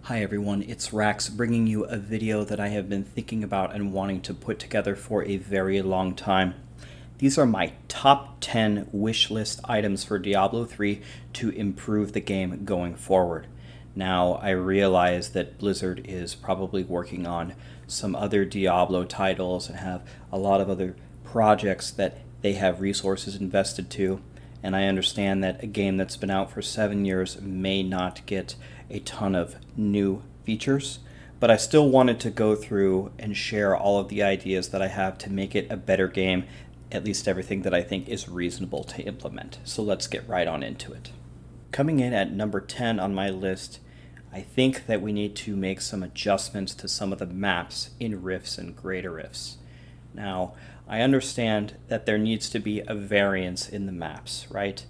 Hi everyone, it's Rax bringing you a video that I have been thinking about and wanting to put together for a very long time. These are my top 10 wish list items for Diablo 3 to improve the game going forward. Now, I realize that Blizzard is probably working on some other Diablo titles and have a lot of other projects that they have resources invested to, and I understand that a game that's been out for 7 years may not get a ton of new features, but I still wanted to go through and share all of the ideas that I have to make it a better game, at least everything that I think is reasonable to implement. So let's get right on into it. Coming in at number 10 on my list, I think that we need to make some adjustments to some of the maps in Rifts and Greater Rifts. Now, I understand that there needs to be a variance in the maps, right?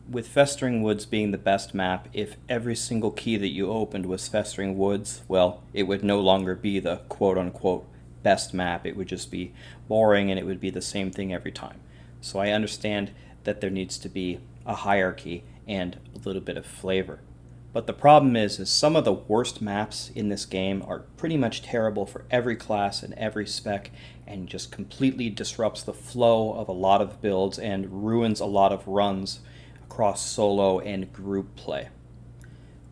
With Festering Woods being the best map, if every single key that you opened was Festering Woods, well, it would no longer be the quote-unquote best map. It would just be boring and it would be the same thing every time. So I understand that there needs to be a hierarchy and a little bit of flavor. But the problem is some of the worst maps in this game are pretty much terrible for every class and every spec, and just completely disrupts the flow of a lot of builds and ruins a lot of runs across solo and group play.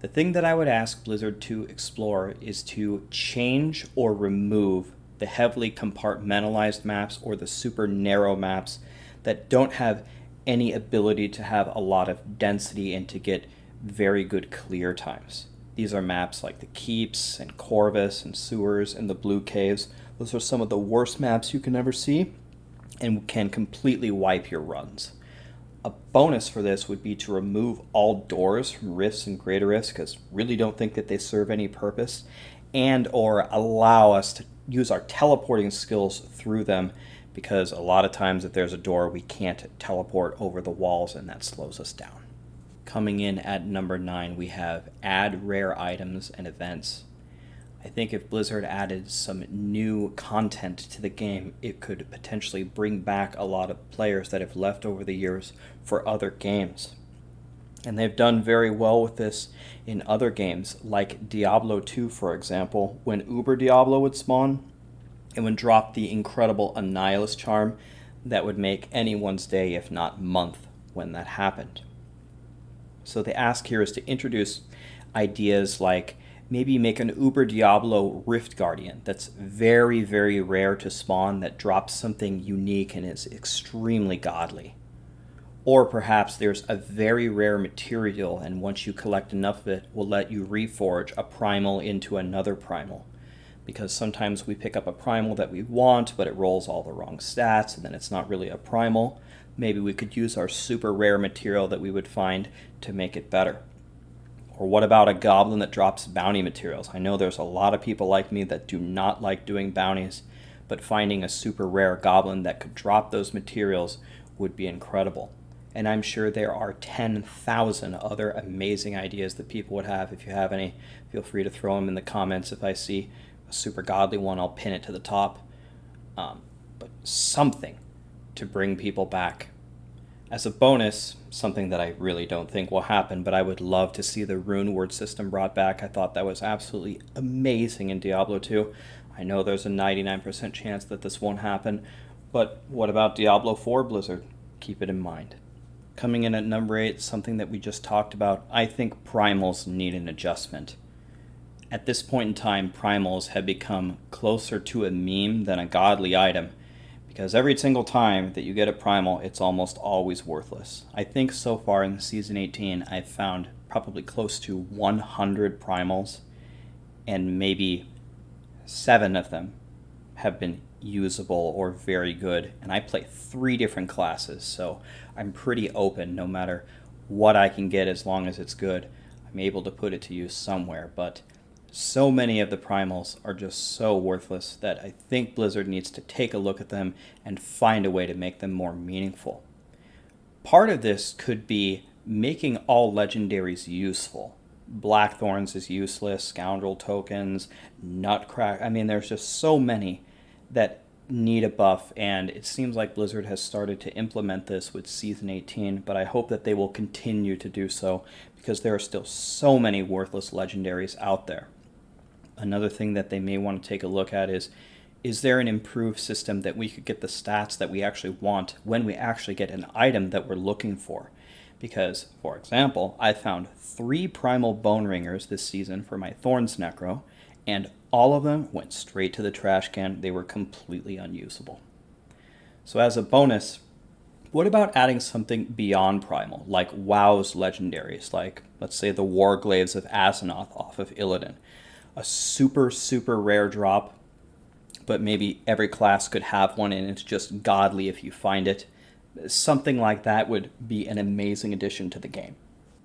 The thing that I would ask Blizzard to explore is to change or remove the heavily compartmentalized maps or the super narrow maps that don't have any ability to have a lot of density and to get very good clear times. These are maps like the Keeps and Corvus and Sewers and the Blue Caves. Those are some of the worst maps you can ever see and can completely wipe your runs. A bonus for this would be to remove all doors from Rifts and Greater Rifts, because really don't think that they serve any purpose, and or allow us to use our teleporting skills through them, because a lot of times if there's a door we can't teleport over the walls and that slows us down. Coming in at number 9, we have add rare items and events. I think if Blizzard added some new content to the game, it could potentially bring back a lot of players that have left over the years for other games. And they've done very well with this in other games, like Diablo 2, for example, when Uber Diablo would spawn, it would drop the incredible Annihilus charm that would make anyone's day, if not month, when that happened. So the ask here is to introduce ideas like maybe make an Uber Diablo Rift Guardian that's very, very rare to spawn, that drops something unique and is extremely godly. Or perhaps there's a very rare material, and once you collect enough of it, will let you reforge a primal into another primal. Because sometimes we pick up a primal that we want, but it rolls all the wrong stats, and then it's not really a primal. Maybe we could use our super rare material that we would find to make it better. Or what about a goblin that drops bounty materials? I know there's a lot of people like me that do not like doing bounties, but finding a super rare goblin that could drop those materials would be incredible. And I'm sure there are 10,000 other amazing ideas that people would have. If you have any, feel free to throw them in the comments. If I see a super godly one, I'll pin it to the top. But something to bring people back. As a bonus, something that I really don't think will happen, but I would love to see the rune word system brought back. I thought that was absolutely amazing in Diablo 2. I know there's a 99% chance that this won't happen, but what about Diablo 4, Blizzard? Keep it in mind. Coming in at number 8, something that we just talked about, I think Primals need an adjustment. At this point in time, Primals have become closer to a meme than a godly item, because every single time that you get a primal, it's almost always worthless. I think so far in Season 18, I've found probably close to 100 primals, and maybe 7 of them have been usable or very good. And I play 3 different classes, so I'm pretty open. No matter what I can get, as long as it's good, I'm able to put it to use somewhere. But so many of the primals are just so worthless that I think Blizzard needs to take a look at them and find a way to make them more meaningful. Part of this could be making all legendaries useful. Blackthorns is useless, Scoundrel tokens, Nutcrack. I mean, there's just so many that need a buff, and it seems like Blizzard has started to implement this with Season 18, but I hope that they will continue to do so, because there are still so many worthless legendaries out there. another thing that they may want to take a look at is there an improved system that we could get the stats that we actually want when we actually get an item that we're looking for? Because, for example, I found 3 Primal Bone Ringers this season for my Thorns Necro, and all of them went straight to the trash can. They were completely unusable. So as a bonus, what about adding something beyond Primal, like WoW's legendaries, like, let's say, the Warglaives of Azeroth off of Illidan? A super, super rare drop, but maybe every class could have one, and it's just godly if you find it. Something like that would be an amazing addition to the game.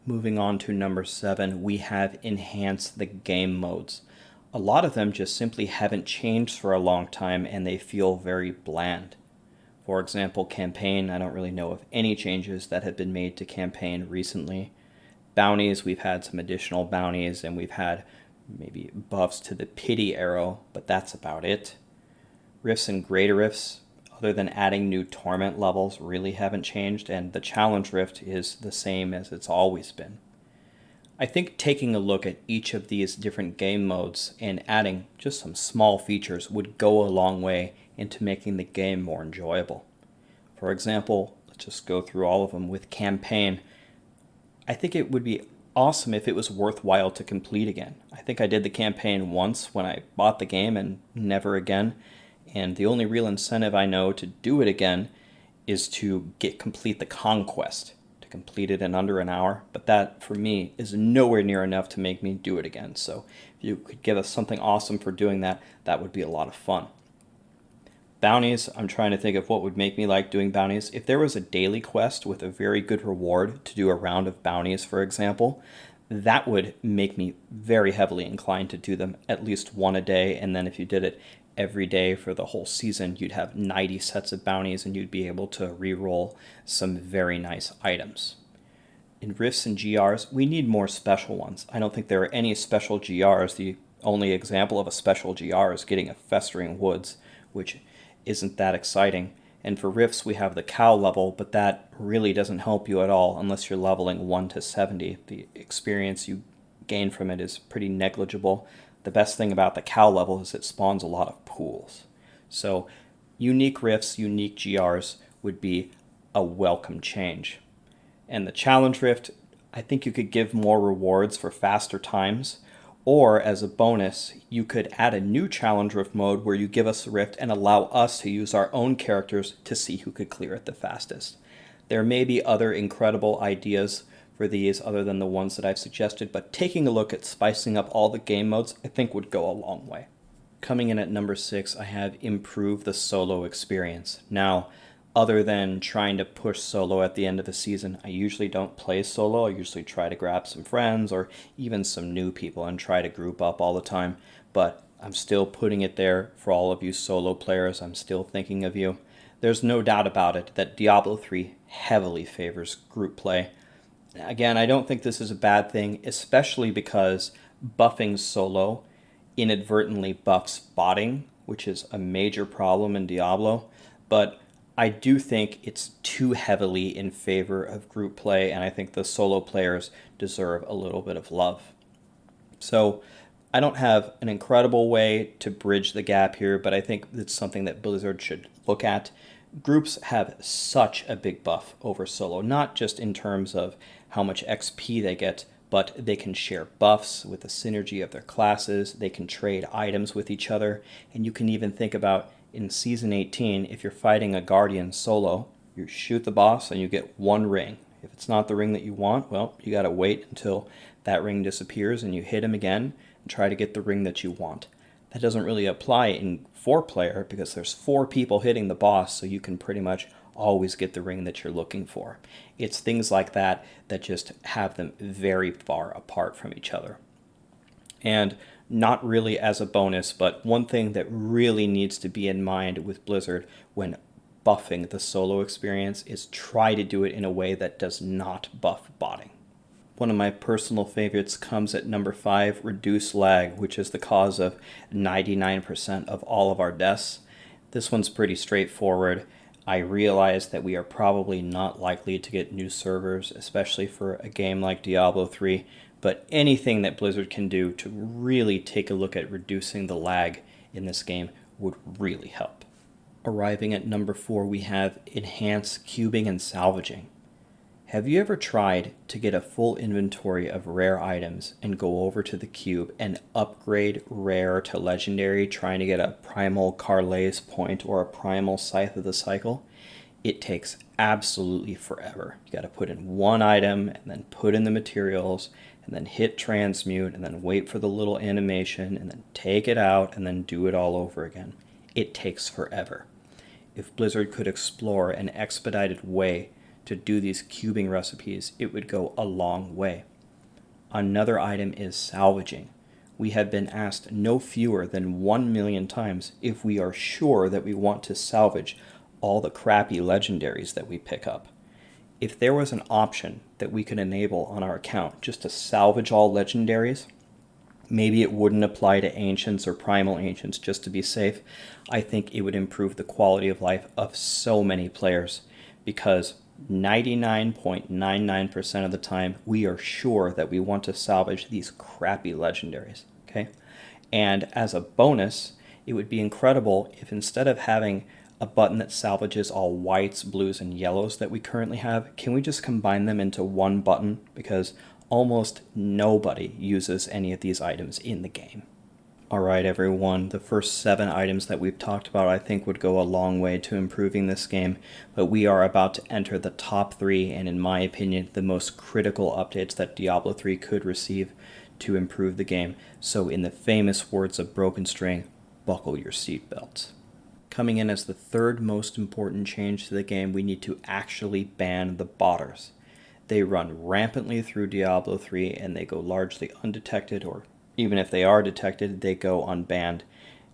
Moving on to number 7, we have enhanced the game modes. A lot of them just simply haven't changed for a long time, and they feel very bland. For example, campaign, I don't really know of any changes that have been made to campaign recently. Bounties, we've had some additional bounties, and we've had maybe buffs to the pity arrow, but that's about it. Rifts and greater rifts, other than adding new torment levels, really haven't changed, and the challenge rift is the same as it's always been. I think taking a look at each of these different game modes and adding just some small features would go a long way into making the game more enjoyable. For example, let's just go through all of them. With campaign, I think it would be awesome if it was worthwhile to complete again. I think I did the campaign once when I bought the game and never again. And the only real incentive I know to do it again is to complete the conquest, to complete it in under an hour. But that, for me, is nowhere near enough to make me do it again. So if you could give us something awesome for doing that, that would be a lot of fun. Bounties, I'm trying to think of what would make me like doing bounties. If there was a daily quest with a very good reward to do a round of bounties, for example, that would make me very heavily inclined to do them at least one a day. And then if you did it every day for the whole season, you'd have 90 sets of bounties and you'd be able to reroll some very nice items. In Rifts and GRs, we need more special ones. I don't think there are any special GRs. The only example of a special GR is getting a Festering Woods, which isn't that exciting. And for Rifts, we have the cow level, but that really doesn't help you at all unless you're leveling 1 to 70. The experience you gain from it is pretty negligible. The best thing about the cow level is it spawns a lot of pools. So unique rifts, unique GRs would be a welcome change. And the challenge rift, I think you could give more rewards for faster times, or as a bonus, you could add a new challenge rift mode where you give us a rift and allow us to use our own characters to see who could clear it the fastest. There may be other incredible ideas for these other than the ones that I've suggested, but taking a look at spicing up all the game modes I think would go a long way. Coming in at number 6, I have improved the solo experience. Now, other than trying to push solo at the end of the season, I usually don't play solo. I usually try to grab some friends or even some new people and try to group up all the time, but I'm still putting it there for all of you solo players. I'm still thinking of you. There's no doubt about it that Diablo 3 heavily favors group play. Again, I don't think this is a bad thing, especially because buffing solo inadvertently buffs botting, which is a major problem in Diablo. But I do think it's too heavily in favor of group play, and I think the solo players deserve a little bit of love. So I don't have an incredible way to bridge the gap here, but I think it's something that Blizzard should look at. Groups have such a big buff over solo, not just in terms of how much XP they get, but they can share buffs with the synergy of their classes, they can trade items with each other, and you can even think about in Season 18, if you're fighting a Guardian solo, you shoot the boss and you get one ring. If it's not the ring that you want, well, you gotta wait until that ring disappears and you hit him again and try to get the ring that you want. That doesn't really apply in 4-player because there's 4 people hitting the boss, so you can pretty much always get the ring that you're looking for. It's things like that that just have them very far apart from each other. And not really as a bonus, but one thing that really needs to be in mind with Blizzard when buffing the solo experience is try to do it in a way that does not buff botting. One of my personal favorites comes at number 5, reduce lag, which is the cause of 99% of all of our deaths. This one's pretty straightforward. I realize that we are probably not likely to get new servers, especially for a game like Diablo 3, But anything that Blizzard can do to really take a look at reducing the lag in this game would really help. Arriving at number 4, we have enhanced cubing and salvaging. Have you ever tried to get a full inventory of rare items and go over to the cube and upgrade rare to legendary, trying to get a primal Carlay's point or a primal Scythe of the Cycle? It takes absolutely forever. You got to put in one item and then put in the materials and then hit transmute and then wait for the little animation and then take it out and then do it all over again. It takes forever. If Blizzard could explore an expedited way to do these cubing recipes, it would go a long way. Another item is salvaging. We have been asked no fewer than 1 million times if we are sure that we want to salvage all the crappy legendaries that we pick up. If there was an option that we could enable on our account just to salvage all legendaries, maybe it wouldn't apply to ancients or primal ancients just to be safe. I think it would improve the quality of life of so many players, because 99.99% of the time we are sure that we want to salvage these crappy legendaries, okay? And as a bonus, it would be incredible if instead of having a button that salvages all whites, blues, and yellows that we currently have, can we just combine them into one button? Because almost nobody uses any of these items in the game. Alright everyone, the first 7 items that we've talked about I think would go a long way to improving this game, but we are about to enter the top 3 and in my opinion the most critical updates that Diablo 3 could receive to improve the game. So in the famous words of Broken String, buckle your seatbelts. Coming in as the third most important change to the game, we need to actually ban the botters. They run rampantly through Diablo 3 and they go largely undetected, or even if they are detected, they go unbanned.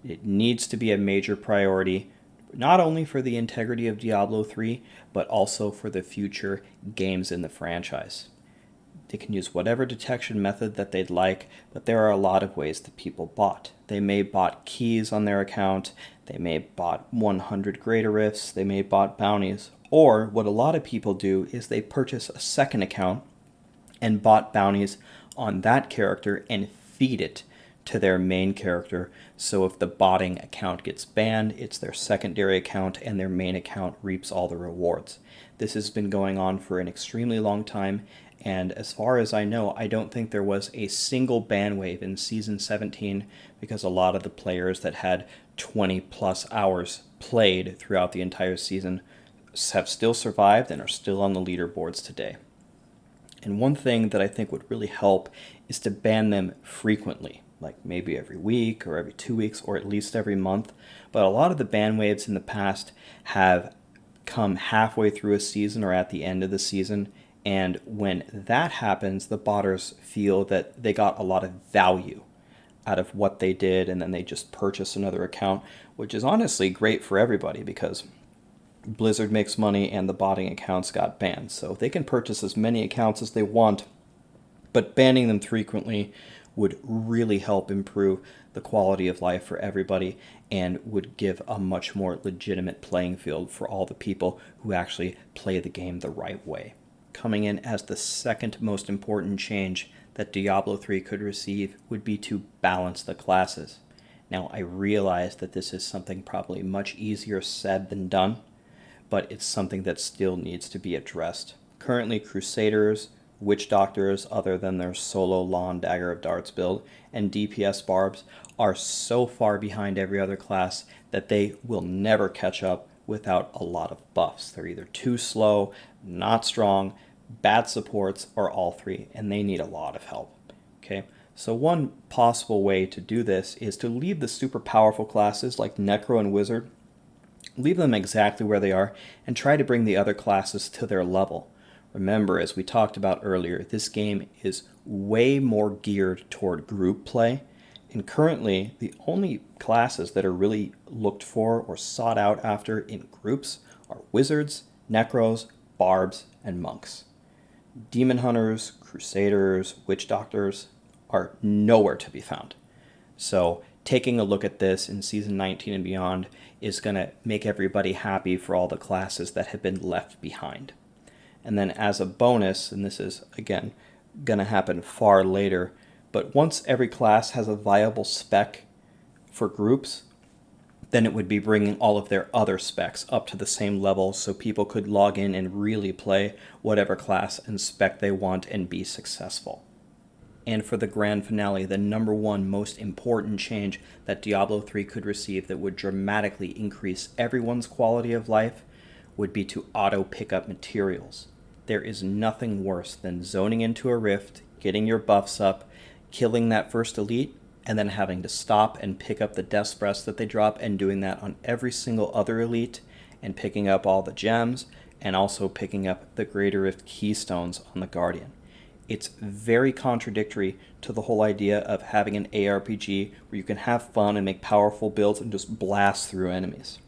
It needs to be a major priority, not only for the integrity of Diablo 3, but also for the future games in the franchise. They can use whatever detection method that they'd like, but there are a lot of ways that people bot. They may bot keys on their account, they may bot 100 greater rifts, they may bot bounties, or what a lot of people do is they purchase a second account and bot bounties on that character and feed it to their main character, so if the botting account gets banned, it's their secondary account and their main account reaps all the rewards. This has been going on for an extremely long time, and as far as I know, I don't think there was a single ban wave in Season 17 because a lot of the players that had 20 plus hours played throughout the entire season have still survived and are still on the leaderboards today. And one thing that I think would really help is to ban them frequently, like maybe every week or every 2 weeks or at least every month. But a lot of the ban waves in the past have come halfway through a season or at the end of the season, and when that happens, the botters feel that they got a lot of value out of what they did, and then they just purchase another account, which is honestly great for everybody because Blizzard makes money and the botting accounts got banned. So they can purchase as many accounts as they want, but banning them frequently would really help improve the quality of life for everybody and would give a much more legitimate playing field for all the people who actually play the game the right way. Coming in as the second most important change that Diablo 3 could receive would be to balance the classes. Now, I realize that this is something probably much easier said than done, but it's something that still needs to be addressed. Currently, Crusaders, Witch Doctors, other than their solo Lawn Dagger of Darts build, and DPS Barbs are so far behind every other class that they will never catch up without a lot of buffs. They're either too slow, not strong, bad supports, or all three, and they need a lot of help. Okay, so one possible way to do this is to leave the super powerful classes like Necro and Wizard, leave them exactly where they are, and try to bring the other classes to their level. Remember, as we talked about earlier, this game is way more geared toward group play, and currently the only classes that are really looked for or sought out after in groups are Wizards, Necros, Barbs, and Monks. Demon Hunters, Crusaders, Witch Doctors are nowhere to be found. So taking a look at this in Season 19 and beyond is going to make everybody happy for all the classes that have been left behind. And then as a bonus, and this is, again, going to happen far later. But once every class has a viable spec for groups, then it would be bringing all of their other specs up to the same level so people could log in and really play whatever class and spec they want and be successful. And for the grand finale, the number one most important change that Diablo 3 could receive that would dramatically increase everyone's quality of life would be to auto pick up materials. There is nothing worse than zoning into a rift, getting your buffs up, killing that first elite, and then having to stop and pick up the Death's Breast that they drop, and doing that on every single other elite, and picking up all the gems, and also picking up the Greater Rift Keystones on the Guardian. It's very contradictory to the whole idea of having an ARPG where you can have fun and make powerful builds and just blast through enemies.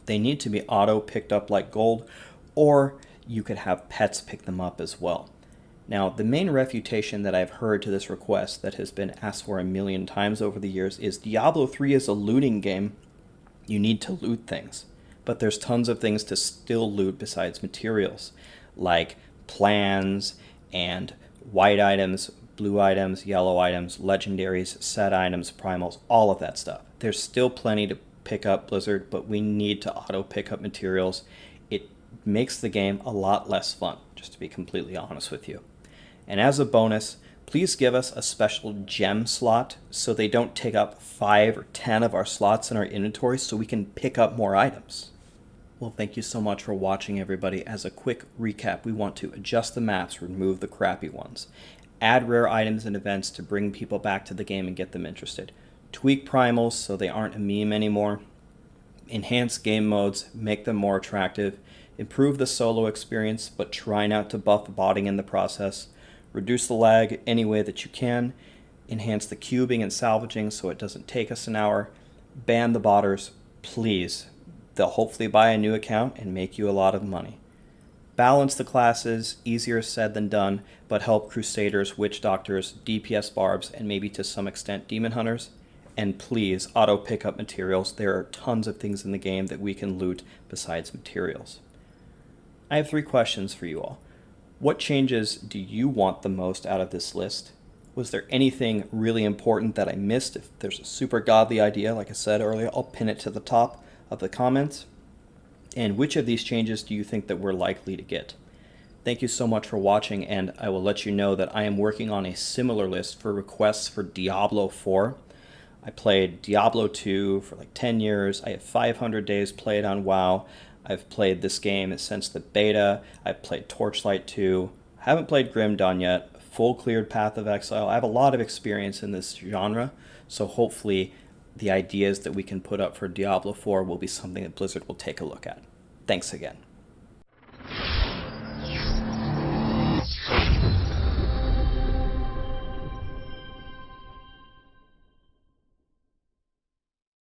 They need to be auto picked up like gold, or you could have pets pick them up as well. Now, the main refutation that I've heard to this request that has been asked for a million times over the years is Diablo 3 is a looting game. You need to loot things. But there's tons of things to still loot besides materials, like plans and white items, blue items, yellow items, legendaries, set items, primals, all of that stuff. There's still plenty to pick up, Blizzard, but we need to auto pick up materials. It makes the game a lot less fun, just to be completely honest with you. And as a bonus, please give us a special gem slot so they don't take up 5 or 10 of our slots in our inventory so we can pick up more items. Well, thank you so much for watching, everybody. As a quick recap, we want to adjust the maps, remove the crappy ones, add rare items and events to bring people back to the game and get them interested, tweak primals so they aren't a meme anymore, enhance game modes, make them more attractive, improve the solo experience but try not to buff botting in the process, reduce the lag any way that you can, enhance the cubing and salvaging so it doesn't take us an hour, ban the botters, please. They'll hopefully buy a new account and make you a lot of money. Balance the classes, easier said than done, but help Crusaders, Witch Doctors, DPS Barbs, and maybe to some extent Demon Hunters. And please, auto pick up materials. There are tons of things in the game that we can loot besides materials. I have 3 questions for you all. What changes do you want the most out of this list? Was there anything really important that I missed? If there's a super godly idea, like I said earlier, I'll pin it to the top of the comments. And which of these changes do you think that we're likely to get? Thank you so much for watching, and I will let you know that I am working on a similar list for requests for Diablo 4. I played Diablo 2 for like 10 years. I have 500 days played on WoW. I've played this game since the beta. I've played Torchlight 2. I haven't played Grim Dawn yet. Full cleared Path of Exile. I have a lot of experience in this genre, so hopefully the ideas that we can put up for Diablo 4 will be something that Blizzard will take a look at. Thanks again.